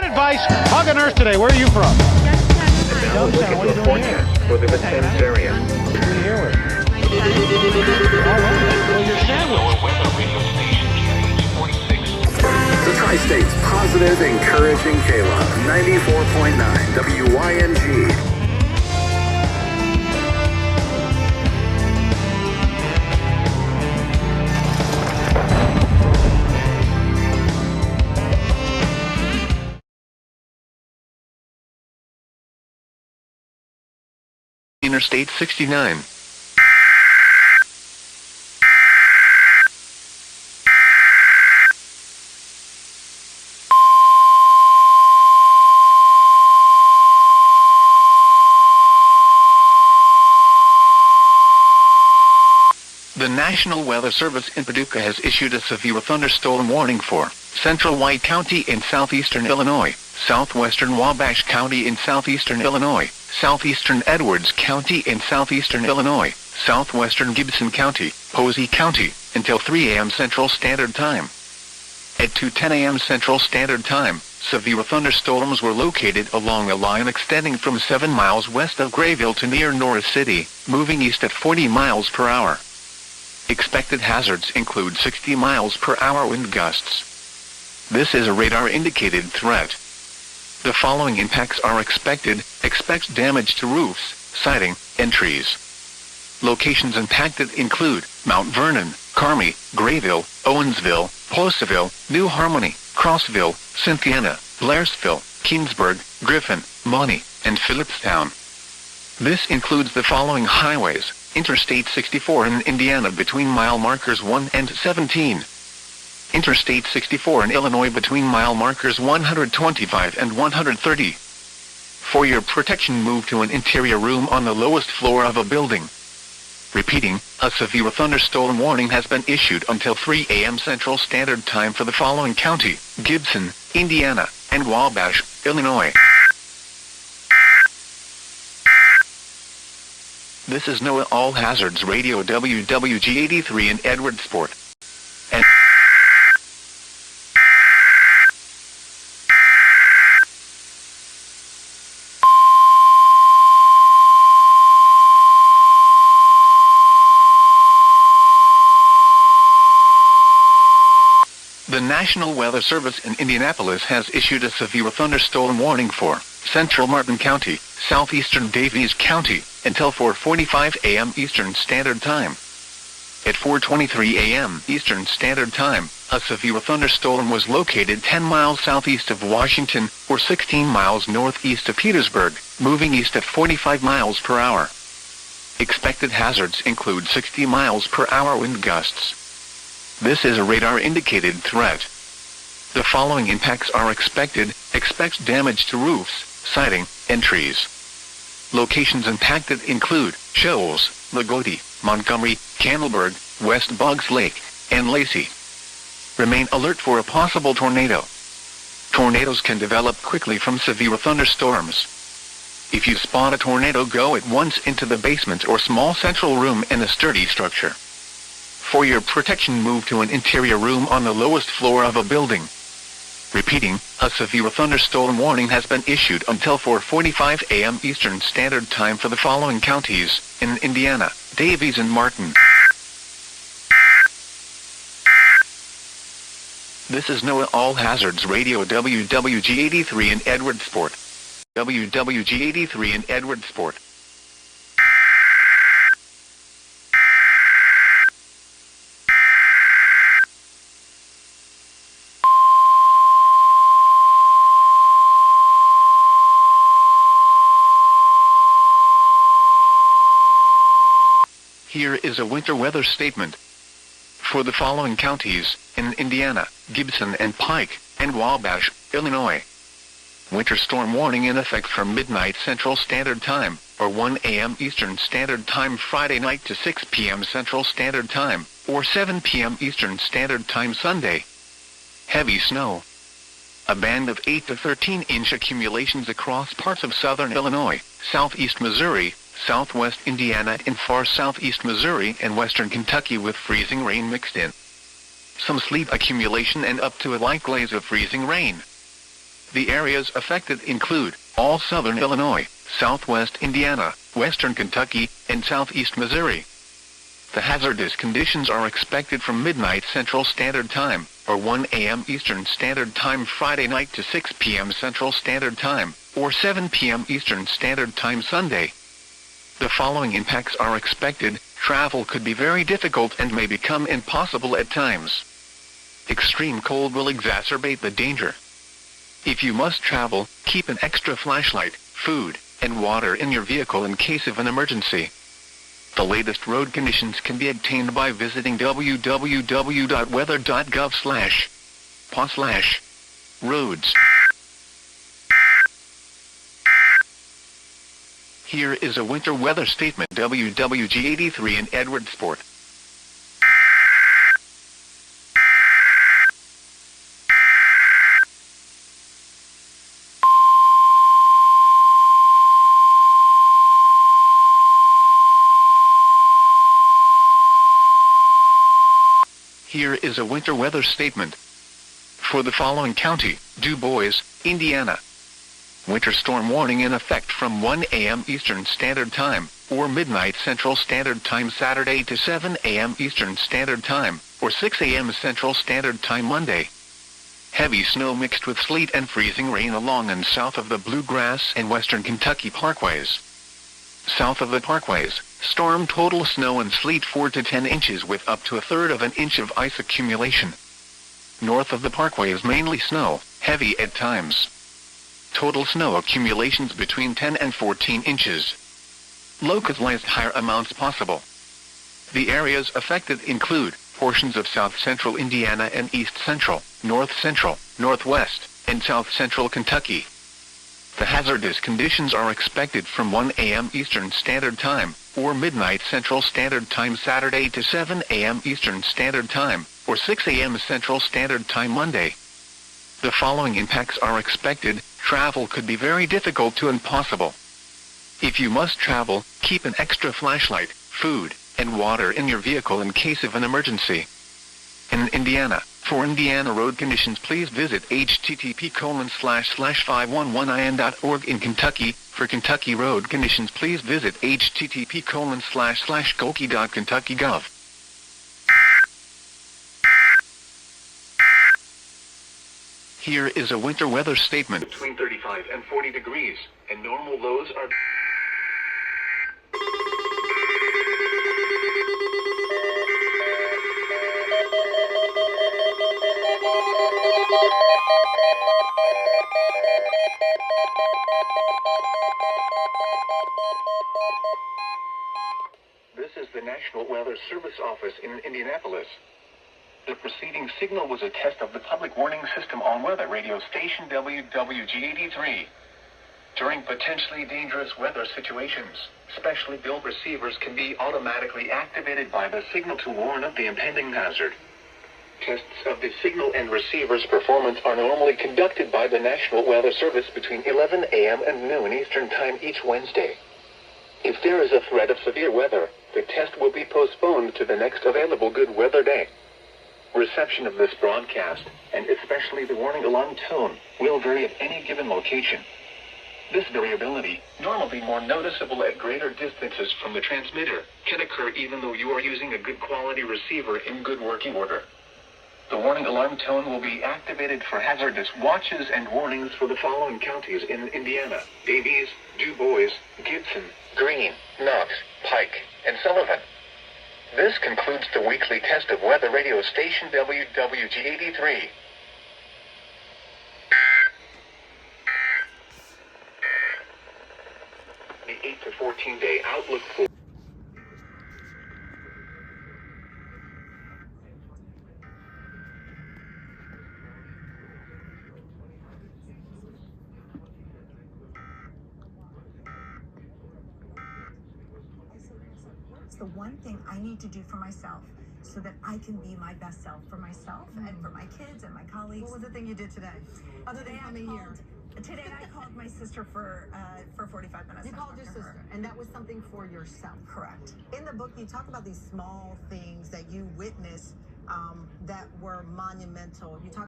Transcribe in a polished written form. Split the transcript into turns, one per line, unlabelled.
Good advice. Hug a nurse today. Where are you from?
Youngstown. What are you doing here? For the Vincennes area.
What are you here with? All right. Well, your sandwich.
The Tri-State's positive, encouraging K-Love, 94.9 WYNG.
Interstate 69. The National Weather Service in Paducah has issued a severe thunderstorm warning for central White County in southeastern Illinois, southwestern Wabash County in southeastern Illinois, southeastern Edwards County in southeastern Illinois, southwestern Gibson County, Posey County, until 3 a.m. Central Standard Time. At 2:10 a.m. Central Standard Time, severe thunderstorms were located along a line extending from 7 miles west of Grayville to near Norris City, moving east at 40 miles per hour. Expected hazards include 60 miles per hour wind gusts. This is a radar-indicated threat. The following impacts are expected. Expect damage to roofs, siding, and trees. Locations impacted include Mount Vernon, Carmi, Grayville, Owensville, Poseville, New Harmony, Crossville, Cynthiana, Blairsville, Keensburg, Griffin, Money, and Phillipstown. This includes the following highways: Interstate 64 in Indiana between mile markers 1 and 17. Interstate 64 in Illinois between mile markers 125 and 130. For your protection, move to an interior room on the lowest floor of a building. Repeating, a severe thunderstorm warning has been issued until 3 a.m. Central Standard Time for the following county: Gibson, Indiana, and Wabash, Illinois. This is NOAA All Hazards Radio WWG-83 in Edwardsport. And the National Weather Service in Indianapolis has issued a severe thunderstorm warning for central Martin County, southeastern Davies County, until 4:45 a.m. Eastern Standard Time. At 4:23 a.m. Eastern Standard Time, a severe thunderstorm was located 10 miles southeast of Washington, or 16 miles northeast of Petersburg, moving east at 45 miles per hour. Expected hazards include 60 miles per hour wind gusts. This is a radar-indicated threat. The following impacts are expected. Expect damage to roofs, siding, and trees. Locations impacted include Shoals, Lagodi, Montgomery, Candleburg, West Boggs Lake, and Lacey. Remain alert for a possible tornado. Tornadoes can develop quickly from severe thunderstorms. If you spot a tornado, go at once into the basement or small central room in a sturdy structure. For your protection, move to an interior room on the lowest floor of a building. Repeating, a severe thunderstorm warning has been issued until 4:45 a.m. Eastern Standard Time for the following counties in Indiana: Davies and Martin. This is NOAA All Hazards Radio WWG-83 in Edwardsport. WWG-83 in Edwardsport. Here is a winter weather statement. For the following counties in Indiana: Gibson and Pike, and Wabash, Illinois. Winter storm warning in effect from midnight Central Standard Time, or 1 a.m. Eastern Standard Time Friday night to 6 p.m. Central Standard Time, or 7 p.m. Eastern Standard Time Sunday. Heavy snow. A band of 8 to 13-inch accumulations across parts of southern Illinois, southeast Missouri, southwest Indiana, and far southeast Missouri and western Kentucky, with freezing rain mixed in. Some sleet accumulation and up to a light glaze of freezing rain. The areas affected include all southern Illinois, southwest Indiana, western Kentucky, and southeast Missouri. The hazardous conditions are expected from midnight Central Standard Time, or 1 a.m. Eastern Standard Time Friday night to 6 p.m. Central Standard Time, or 7 p.m. Eastern Standard Time Sunday. The following impacts are expected. Travel could be very difficult and may become impossible at times. Extreme cold will exacerbate the danger. If you must travel, keep an extra flashlight, food, and water in your vehicle in case of an emergency. The latest road conditions can be obtained by visiting www.weather.gov/PA/roads. Here is a winter weather statement. WWG83 in Edwardsport. Here is a winter weather statement. For the following county, Du Bois, Indiana. Winter storm warning in effect from 1 a.m. Eastern Standard Time, or midnight Central Standard Time Saturday to 7 a.m. Eastern Standard Time, or 6 a.m. Central Standard Time Monday. Heavy snow mixed with sleet and freezing rain along and south of the Bluegrass and western Kentucky parkways. South of the parkways, storm total snow and sleet 4 to 10 inches with up to 1/3 of an inch of ice accumulation. North of the parkways mainly snow, heavy at times. Total snow accumulations between 10 and 14 inches. Localized higher amounts possible. The areas affected include portions of south central Indiana and east central, north central, northwest, and south central Kentucky. The hazardous conditions are expected from 1 a.m. Eastern Standard Time, or midnight Central Standard Time Saturday to 7 a.m. Eastern Standard Time, or 6 a.m. Central Standard Time Monday. The following impacts are expected. Travel could be very difficult to impossible. If you must travel, keep an extra flashlight, food, and water in your vehicle in case of an emergency. In Indiana, for Indiana road conditions, please visit http://511in.org. In Kentucky, for Kentucky road conditions, please visit http://goki.kentucky.gov. Here is a winter weather statement. Between 35 and 40 degrees, and normal lows are... This is the National Weather Service office in Indianapolis. The preceding signal was a test of the public warning system on weather radio station WWG83. During potentially dangerous weather situations, specially built receivers can be automatically activated by the signal to warn of the impending hazard. Tests of the signal and receiver's performance are normally conducted by the National Weather Service between 11 a.m. and noon Eastern Time each Wednesday. If there is a threat of severe weather, the test will be postponed to the next available good weather day. Reception of this broadcast, and especially the warning alarm tone, will vary at any given location. This variability, normally more noticeable at greater distances from the transmitter, can occur even though you are using a good quality receiver in good working order. The warning alarm tone will be activated for hazardous watches and warnings for the following counties in Indiana: Davies, Du Bois, Gibson, Greene, Knox, Pike, and Sullivan. This concludes the weekly test of weather radio station WWG83. The 8 to 14 day outlook for
the one thing I need to do for myself so that I can be my best self for myself and for my kids and my colleagues.
What was the thing you did today? Other than coming here?
Today I called my sister for 45 minutes.
You called your sister, and that was something for yourself.
Correct.
In the book, you talk about these small things that you witnessed that were monumental. You talk